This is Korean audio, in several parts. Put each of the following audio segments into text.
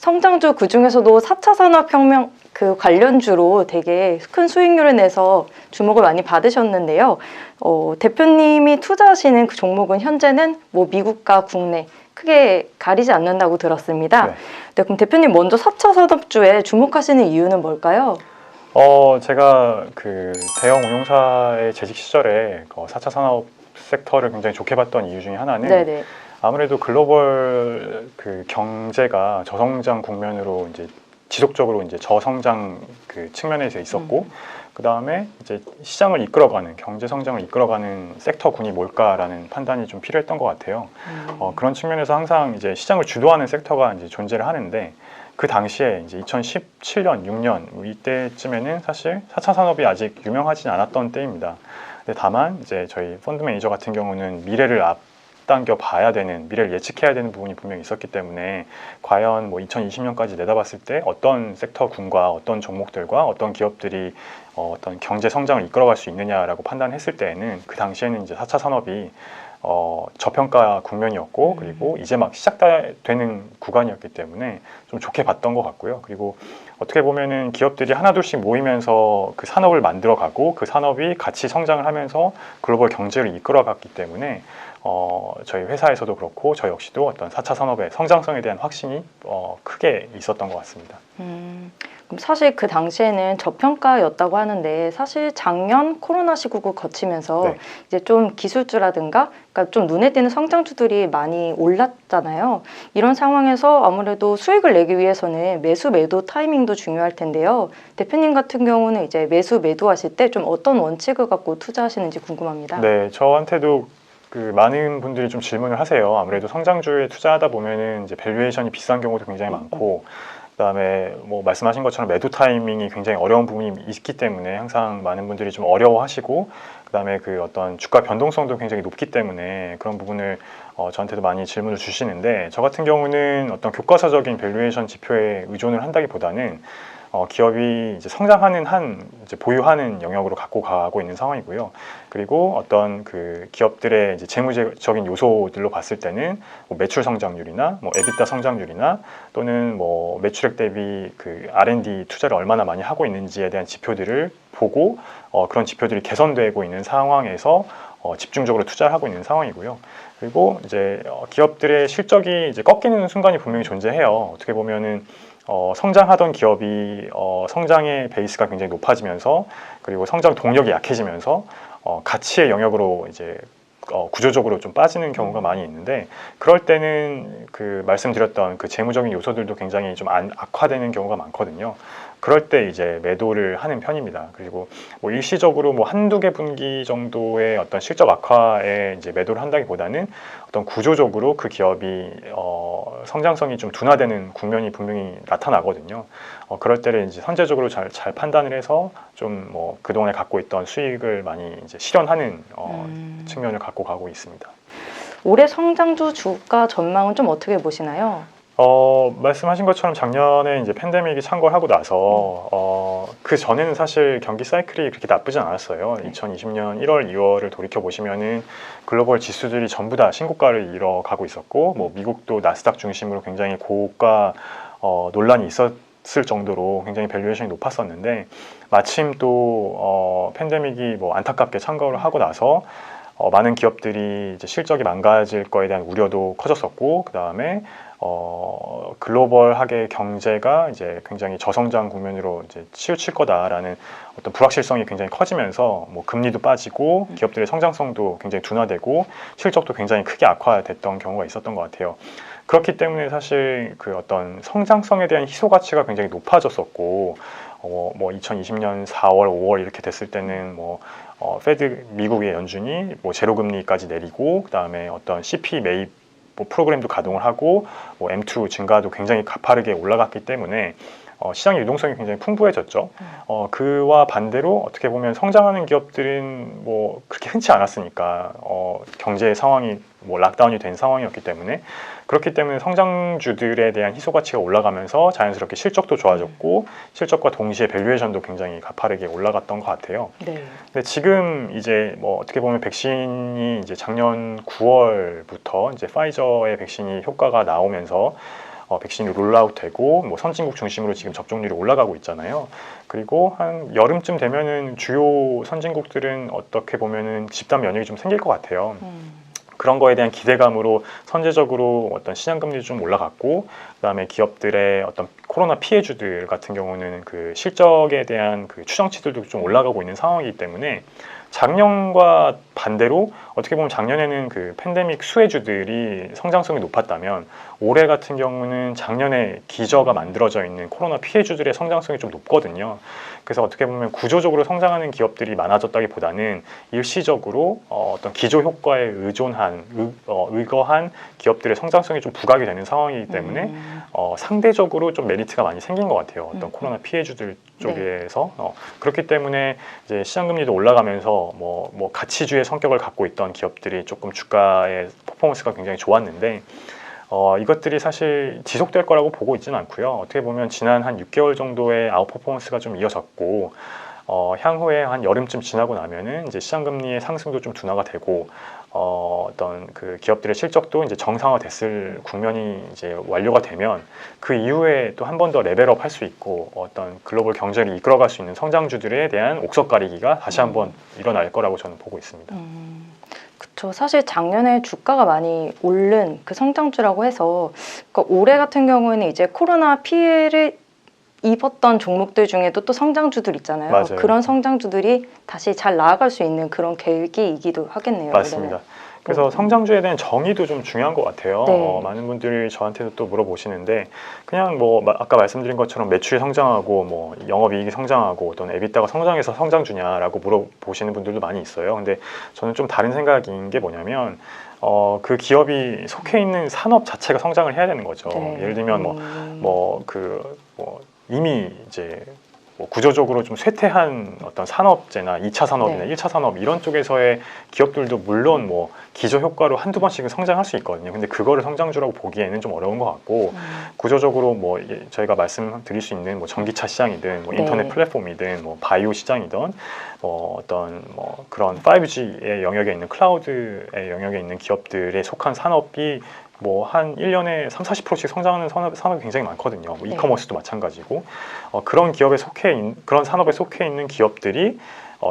성장주 그중에서도 4차 산업혁명 그 관련주로 되게 큰 수익률을 내서 주목을 많이 받으셨는데요. 대표님이 투자하시는 그 종목은 현재는 뭐 미국과 국내 크게 가리지 않는다고 들었습니다. 네, 그럼 대표님 먼저 4차 산업주에 주목하시는 이유는 뭘까요? 제가 그 대형 운용사의 재직 시절에 4차 산업 섹터를 굉장히 좋게 봤던 이유 중에 하나는 네네. 아무래도 글로벌 그 경제가 저성장 국면으로 이제 지속적으로 이제 저성장 그 측면에서 있었고, 그 다음에 이제 시장을 이끌어가는 경제 성장을 이끌어가는 섹터군이 뭘까라는 판단이 좀 필요했던 것 같아요. 그런 측면에서 항상 이제 시장을 주도하는 섹터가 이제 존재를 하는데, 그 당시에 이제 2017년, 6년 이때쯤에는 사실 4차 산업이 아직 유명하지 않았던 때입니다. 근데 다만 이제 저희 펀드 매니저 같은 경우는 미래를 앞당겨 봐야 되는, 미래를 예측해야 되는 부분이 분명히 있었기 때문에 과연 뭐 2020년까지 내다봤을 때 어떤 섹터군과 어떤 종목들과 어떤 기업들이 어떤 경제 성장을 이끌어갈 수 있느냐라고 판단했을 때에는 그 당시에는 이제 4차 산업이 저평가 국면이었고, 그리고 이제 막 시작되는 구간이었기 때문에 좀 좋게 봤던 것 같고요. 그리고 어떻게 보면은 기업들이 하나둘씩 모이면서 그 산업을 만들어가고, 그 산업이 같이 성장을 하면서 글로벌 경제를 이끌어갔기 때문에 저희 회사에서도 그렇고 저 역시도 어떤 4차 산업의 성장성에 대한 확신이 크게 있었던 것 같습니다. 그럼 사실 그 당시에는 저평가였다고 하는데, 사실 작년 코로나 시국을 거치면서 네. 이제 좀 기술주라든가 그러니까 좀 눈에 띄는 성장주들이 많이 올랐잖아요. 이런 상황에서 아무래도 수익을 내기 위해서는 매수 매도 타이밍도 중요할 텐데요. 대표님 같은 경우는 이제 매수 매도하실 때 좀 어떤 원칙을 갖고 투자하시는지 궁금합니다. 네, 저한테도 그 많은 분들이 좀 질문을 하세요. 아무래도 성장주에 투자하다 보면은 이제 밸류에이션이 비싼 경우도 굉장히 많고, 그다음에 뭐 말씀하신 것처럼 매도 타이밍이 굉장히 어려운 부분이 있기 때문에 항상 많은 분들이 좀 어려워하시고, 그다음에 그 어떤 주가 변동성도 굉장히 높기 때문에 그런 부분을 저한테도 많이 질문을 주시는데, 저 같은 경우는 어떤 교과서적인 밸류에이션 지표에 의존을 한다기보다는 기업이 이제 성장하는 이제 보유하는 영역으로 갖고 가고 있는 상황이고요. 그리고 어떤 그 기업들의 이제 재무적인 요소들로 봤을 때는 뭐 매출 성장률이나 뭐 에비타 성장률이나 또는 뭐 매출액 대비 그 R&D 투자를 얼마나 많이 하고 있는지에 대한 지표들을 보고 그런 지표들이 개선되고 있는 상황에서 집중적으로 투자를 하고 있는 상황이고요. 그리고 이제 기업들의 실적이 이제 꺾이는 순간이 분명히 존재해요. 어떻게 보면은 성장하던 기업이 성장의 베이스가 굉장히 높아지면서, 그리고 성장 동력이 약해지면서 가치의 영역으로 이제 구조적으로 좀 빠지는 경우가 많이 있는데, 그럴 때는 그 말씀드렸던 그 재무적인 요소들도 굉장히 좀 악화되는 경우가 많거든요. 그럴 때 이제 매도를 하는 편입니다. 그리고 뭐 일시적으로 뭐 한두 개 분기 정도의 어떤 실적 악화에 이제 매도를 한다기보다는 어떤 구조적으로 그 기업이 성장성이 좀 둔화되는 국면이 분명히 나타나거든요. 그럴 때를 이제 선제적으로 잘 판단을 해서 좀 뭐 그동안에 갖고 있던 수익을 많이 이제 실현하는 측면을 갖고 가고 있습니다. 올해 성장주 주가 전망은 좀 어떻게 보시나요? 말씀하신 것처럼 작년에 이제 팬데믹이 창궐하고 나서 그 전에는 사실 경기 사이클이 그렇게 나쁘진 않았어요. 2020년 1월, 2월을 돌이켜 보시면은 글로벌 지수들이 전부 다 신고가를 이뤄가고 있었고, 뭐 미국도 나스닥 중심으로 굉장히 고가 논란이 있었을 정도로 굉장히 밸류에이션이 높았었는데, 마침 또 팬데믹이 뭐 안타깝게 창궐을 하고 나서 많은 기업들이 이제 실적이 망가질 거에 대한 우려도 커졌었고, 그 다음에 글로벌하게 경제가 이제 굉장히 저성장 국면으로 이제 치우칠 거다라는 어떤 불확실성이 굉장히 커지면서 뭐 금리도 빠지고 기업들의 성장성도 굉장히 둔화되고 실적도 굉장히 크게 악화됐던 경우가 있었던 것 같아요. 그렇기 때문에 사실 그 어떤 성장성에 대한 희소 가치가 굉장히 높아졌었고, 뭐 2020년 4월, 5월 이렇게 됐을 때는 뭐 페드 미국의 연준이 뭐 제로 금리까지 내리고, 그다음에 어떤 CP 매입 뭐 프로그램도 가동을 하고, 뭐 M2 증가도 굉장히 가파르게 올라갔기 때문에 시장의 유동성이 굉장히 풍부해졌죠. 그와 반대로 어떻게 보면 성장하는 기업들은 뭐 그렇게 흔치 않았으니까 경제 상황이 뭐 락다운이 된 상황이었기 때문에, 그렇기 때문에 성장주들에 대한 희소 가치가 올라가면서 자연스럽게 실적도 좋아졌고, 실적과 동시에 밸류에이션도 굉장히 가파르게 올라갔던 것 같아요. 네. 근데 지금 이제 뭐 어떻게 보면 백신이 이제 작년 9월부터 이제 파이저의 백신이 효과가 나오면서 백신이 롤아웃되고 뭐 선진국 중심으로 지금 접종률이 올라가고 있잖아요. 그리고 한 여름쯤 되면은 주요 선진국들은 어떻게 보면은 집단 면역이 좀 생길 것 같아요. 그런 거에 대한 기대감으로 선제적으로 어떤 시장금리도 좀 올라갔고, 그다음에 기업들의 어떤 코로나 피해주들 같은 경우는 그 실적에 대한 그 추정치들도 좀 올라가고 있는 상황이기 때문에 작년과 반대로 어떻게 보면 작년에는 그 팬데믹 수혜주들이 성장성이 높았다면 올해 같은 경우는 작년에 기저가 만들어져 있는 코로나 피해주들의 성장성이 좀 높거든요. 그래서 어떻게 보면 구조적으로 성장하는 기업들이 많아졌다기보다는 일시적으로 어떤 기저 효과에 의거한 기업들의 성장성이 좀 부각이 되는 상황이기 때문에 상대적으로 좀 메리트가 많이 생긴 것 같아요. 어떤 코로나 피해주들 쪽에서. 그렇기 때문에 이제 시장금리도 올라가면서 뭐 가치주의 성격을 갖고 있던 기업들이 조금 주가의 퍼포먼스가 굉장히 좋았는데 이것들이 사실 지속될 거라고 보고 있지는 않고요. 어떻게 보면 지난 한 6개월 정도의 아웃 퍼포먼스가 좀 이어졌고 향후에 한 여름쯤 지나고 나면은 이제 시장금리의 상승도 좀 둔화가 되고 어떤 그 기업들의 실적도 이제 정상화됐을 국면이 이제 완료가 되면 그 이후에 또 한 번 더 레벨업 할 수 있고 어떤 글로벌 경제를 이끌어갈 수 있는 성장주들에 대한 옥석 가리기가 다시 한번 일어날 거라고 저는 보고 있습니다. 그렇죠. 사실 작년에 주가가 많이 오른 그 성장주라고 해서 그러니까 올해 같은 경우에는 이제 코로나 피해를 입었던 종목들 중에도 또 성장주들 있잖아요. 맞아요. 그런 성장주들이 다시 잘 나아갈 수 있는 그런 계기이기도 하겠네요. 맞습니다. 올해는. 그래서 성장주에 대한 정의도 좀 중요한 것 같아요. 네. 많은 분들이 저한테도 또 물어보시는데 그냥 뭐 아까 말씀드린 것처럼 매출이 성장하고 뭐 영업이익이 성장하고 또는 에비타가 성장해서 성장주냐라고 물어보시는 분들도 많이 있어요. 근데 저는 좀 다른 생각인 게 뭐냐면 그 기업이 속해 있는 산업 자체가 성장을 해야 되는 거죠. 네. 예를 들면 이미 이제 뭐 구조적으로 좀 쇠퇴한 어떤 산업재나 2차 산업이나 네. 1차 산업 이런 쪽에서의 기업들도 물론 뭐 기저 효과로 한두 번씩은 성장할 수 있거든요. 근데 그거를 성장주라고 보기에는 좀 어려운 것 같고 구조적으로 뭐 저희가 말씀드릴 수 있는 뭐 전기차 시장이든 뭐 인터넷 네. 플랫폼이든 뭐 바이오 시장이든 뭐 어떤 뭐 그런 5G의 영역에 있는 클라우드의 영역에 있는 기업들에 속한 산업이 뭐 한 1년에 30-40%씩 성장하는 산업이 굉장히 많거든요. 뭐 네. 이커머스도 마찬가지고 그런 기업에 그런 산업에 속해 있는 기업들이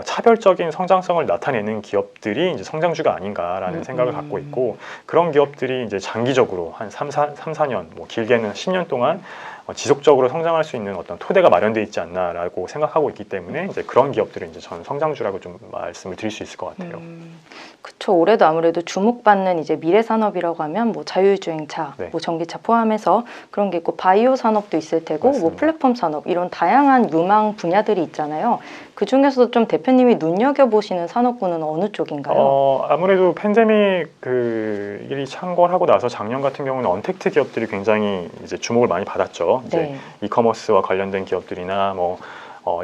차별적인 성장성을 나타내는 기업들이 이제 성장주가 아닌가라는 생각을 갖고 있고 그런 기업들이 이제 장기적으로 한 3-4년, 뭐 길게는 10년 동안 지속적으로 성장할 수 있는 어떤 토대가 마련되어 있지 않나라고 생각하고 있기 때문에 이제 그런 기업들은 이제 저는 성장주라고 좀 말씀을 드릴 수 있을 것 같아요. 그쵸. 올해도 아무래도 주목받는 이제 미래 산업이라고 하면 뭐 자율주행차, 네. 뭐 전기차 포함해서 그런 게 있고 바이오 산업도 있을 테고 뭐 맞습니다. 플랫폼 산업 이런 다양한 유망 분야들이 있잖아요. 그 중에서도 좀 대표님이 눈여겨 보시는 산업군은 어느 쪽인가요? 아무래도 팬데믹 그 일이 창궐하고 나서 작년 같은 경우는 언택트 기업들이 굉장히 이제 주목을 많이 받았죠. 이제 네. 이커머스와 관련된 기업들이나 뭐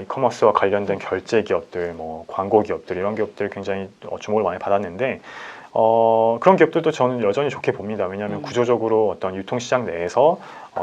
이커머스와 관련된 결제 기업들, 뭐 광고 기업들 이런 기업들이 굉장히 주목을 많이 받았는데 그런 기업들도 저는 여전히 좋게 봅니다. 왜냐하면 구조적으로 어떤 유통시장 내에서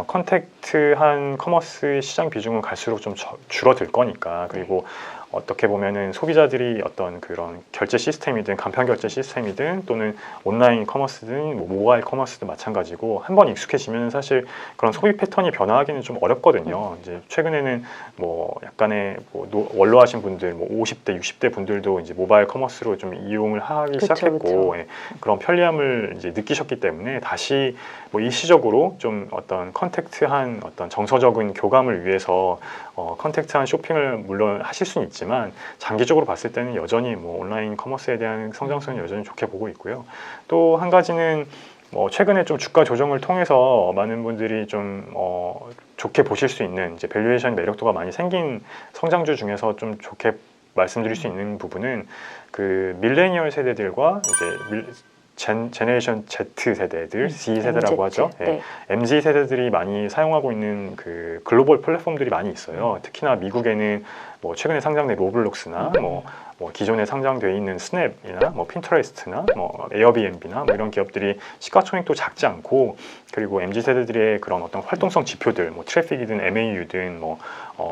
컨택트한 커머스 시장 비중은 갈수록 좀 줄어들 거니까 그리고 어떻게 보면은 소비자들이 어떤 그런 결제 시스템이든 간편 결제 시스템이든 또는 온라인 커머스든 뭐 모바일 커머스도 마찬가지고 한번 익숙해지면 사실 그런 소비 패턴이 변화하기는 좀 어렵거든요. 이제 최근에는 뭐 약간의 뭐 원로하신 분들, 뭐 50대, 60대 분들도 이제 모바일 커머스로 좀 이용을 하기 시작했고 그쵸. 예, 그런 편리함을 이제 느끼셨기 때문에 다시 뭐 일시적으로 좀 어떤 컨택트한 어떤 정서적인 교감을 위해서 컨택트한 쇼핑을 물론 하실 수는 있지만 장기적으로 봤을 때는 여전히 뭐 온라인 커머스에 대한 성장성은 여전히 좋게 보고 있고요. 또 한 가지는 뭐 최근에 좀 주가 조정을 통해서 많은 분들이 좀 좋게 보실 수 있는 이제 밸류에이션 매력도가 많이 생긴 성장주 중에서 좀 좋게 말씀드릴 수 있는 부분은 그 밀레니얼 세대들과 이제 제네레이션 Z 세대들, Z 세대라고 하죠. 네. MZ 세대들이 많이 사용하고 있는 그 글로벌 플랫폼들이 많이 있어요. 특히나 미국에는 뭐 최근에 상장된 로블록스나 뭐 기존에 상장돼 있는 스냅이나 뭐 핀터레스트나 뭐 에어비앤비나 뭐 이런 기업들이 시가총액도 작지 않고, 그리고 MZ 세대들의 그런 어떤 활동성 지표들, 뭐 트래픽이든 MAU든 뭐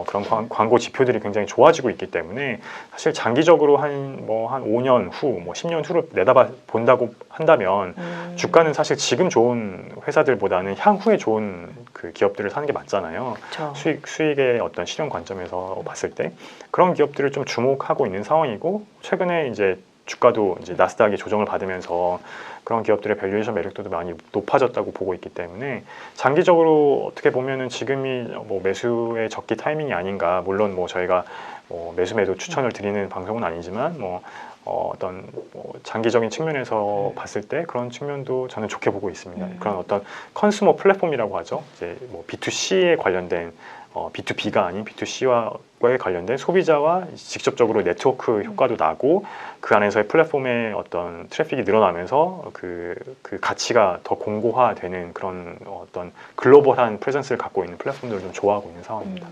그런 광고 지표들이 굉장히 좋아지고 있기 때문에 사실 장기적으로 한 5년 후, 뭐 10년 후를 내다봐 본다고 한다면 주가는 사실 지금 좋은 회사들보다는 향후에 좋은 그 기업들을 사는 게 맞잖아요. 그렇죠. 수익의 어떤 실현 관점에서 봤을 때 그런 기업들을 좀 주목하고 있는 상황이고, 최근에 이제 주가도 이제 나스닥이 조정을 받으면서 그런 기업들의 밸류에이션 매력도도 많이 높아졌다고 보고 있기 때문에 장기적으로 어떻게 보면은 지금이 뭐 매수의 적기 타이밍이 아닌가. 물론 뭐 저희가 뭐 매수 매도 추천을 드리는 방송은 아니지만 어떤 장기적인 측면에서 봤을 때 그런 측면도 저는 좋게 보고 있습니다. 그런 어떤 컨슈머 플랫폼이라고 하죠. 이제 뭐 B2C에 관련된 B2B가 아닌 B2C와에 관련된 소비자와 직접적으로 네트워크 효과도 나고, 그 안에서의 플랫폼의 어떤 트래픽이 늘어나면서 그 가치가 더 공고화되는 그런 어떤 글로벌한 프레젠스를 갖고 있는 플랫폼들을 좀 좋아하고 있는 상황입니다.